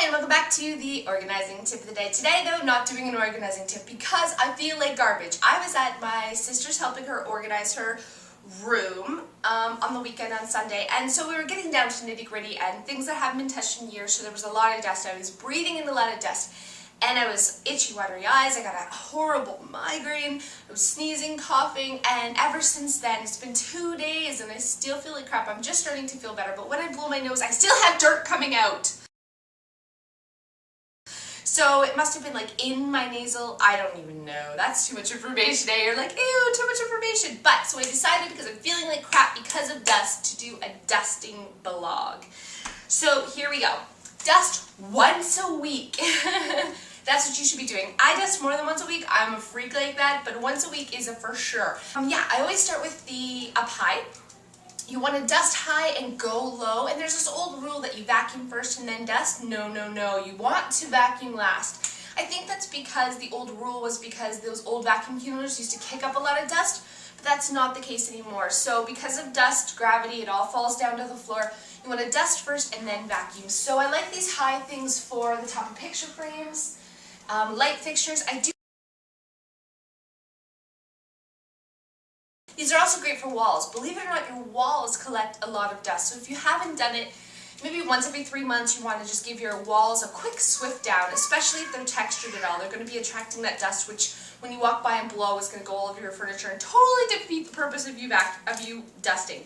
Hi and welcome back to the organizing tip of the day. Today though, not doing an organizing tip because I feel like garbage. I was at my sister's helping her organize her room on the weekend on Sunday, and so we were getting down to nitty gritty and things that haven't been touched in years, so there was a lot of dust. I was breathing in a lot of dust and I was itchy, watery eyes. I got a horrible migraine. I was sneezing, coughing, and ever since then, it's been 2 days and I still feel like crap. I'm just starting to feel better, but when I blow my nose, I still have dirt coming out. So it must have been like in my nasal, I don't even know. That's too much information today. You're like, ew, too much information. But, so I decided, because I'm feeling like crap because of dust, to do a dusting vlog. So here we go. Dust once a week. That's what you should be doing. I dust more than once a week. I'm a freak like that, but once a week is a for sure. Yeah, I always start with the up high. You want to dust high and go low, and there's this old rule that you vacuum first and then dust. No, no, no, you want to vacuum last. I think that's because the old rule was because those old vacuum cleaners used to kick up a lot of dust, but that's not the case anymore. So because of dust, gravity, it all falls down to the floor. You want to dust first and then vacuum. So I like these high things for the top of picture frames, light fixtures. These are also great for walls. Believe it or not, your walls collect a lot of dust. So if you haven't done it, maybe once every 3 months you want to just give your walls a quick swift down, especially if they're textured at all. They're going to be attracting that dust, which when you walk by and blow is going to go all over your furniture and totally defeat the purpose of you dusting.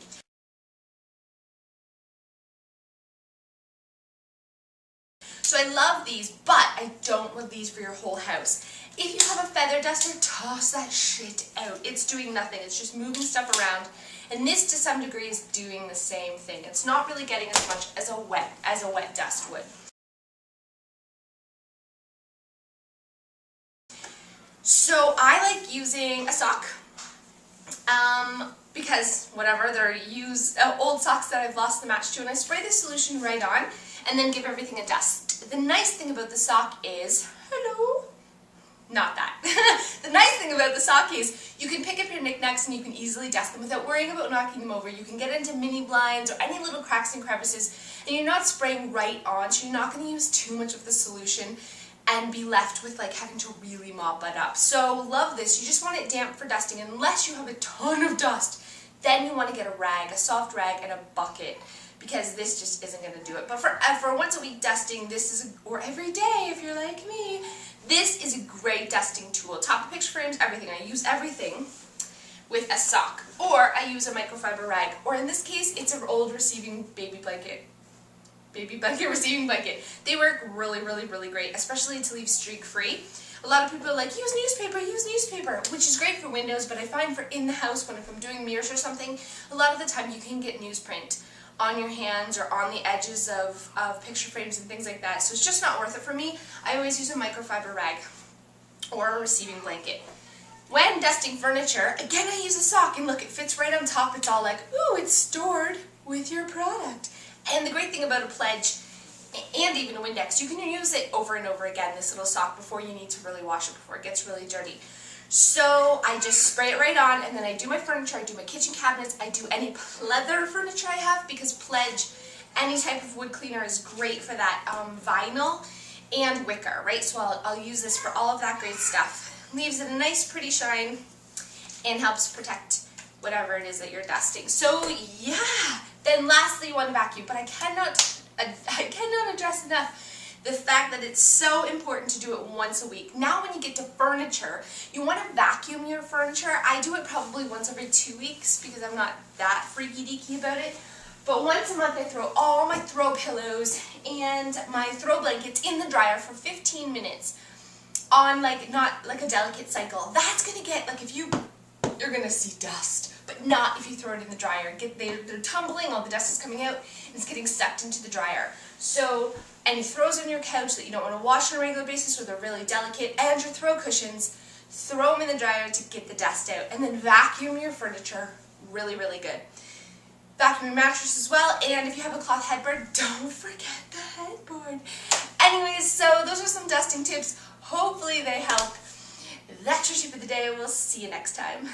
So I love these, but I don't love these for your whole house. If you have a feather duster, toss that shit out. It's doing nothing. It's just moving stuff around. And this, to some degree, is doing the same thing. It's not really getting as much as a wet dust would. So I like using a sock. Because whatever, they're old socks that I've lost the match to, and I spray the solution right on and then give everything a dust. The nice thing about the sock is, hello, not that. The nice thing about the sock is you can pick up your knickknacks and you can easily dust them without worrying about knocking them over. You can get into mini blinds or any little cracks and crevices, and you're not spraying right on, so you're not going to use too much of the solution and be left with like having to really mop it up. So love this. You just want it damp for dusting unless you have a ton of dust. Then you want to get a rag, a soft rag, and a bucket, because this just isn't going to do it. But for once a week dusting, or every day if you're like me, this is a great dusting tool. Top of picture frames, everything. I use everything with a sock, or I use a microfiber rag, or in this case, it's an old receiving baby blanket receiving blanket. They work really, really, really great, especially to leave streak free. A lot of people are like, use newspaper, which is great for windows, but I find for in the house, if I'm doing mirrors or something, a lot of the time you can get newsprint on your hands or on the edges of picture frames and things like that, so it's just not worth it for me. I always use a microfiber rag or a receiving blanket. When dusting furniture, again I use a sock, and look, it fits right on top. It's all like, ooh, it's stored with your product. And the great thing about a Pledge, and even a Windex, you can use it over and over again, this little sock, before you need to really wash it, before it gets really dirty. So I just spray it right on, and then I do my furniture, I do my kitchen cabinets, I do any pleather furniture I have, because Pledge, any type of wood cleaner is great for that, vinyl and wicker, right? So I'll use this for all of that great stuff. Leaves it a nice pretty shine and helps protect whatever it is that you're dusting. So yeah, then lastly you want to vacuum, but I cannot address enough the fact that it's so important to do it once a week. Now when you get to furniture, you want to vacuum your furniture. I do it probably once every 2 weeks because I'm not that freaky deaky about it. But once a month I throw all my throw pillows and my throw blankets in the dryer for 15 minutes on not like a delicate cycle. That's going to get, you're going to see dust. But not if you throw it in the dryer. They're tumbling, all the dust is coming out, and it's getting sucked into the dryer. So any throws on your couch that you don't want to wash on a regular basis, or they're really delicate, and your throw cushions, throw them in the dryer to get the dust out. And then vacuum your furniture really, really good. Vacuum your mattress as well, and if you have a cloth headboard, don't forget the headboard. Anyways, so those are some dusting tips. Hopefully they help. That's your tip of the day. We'll see you next time.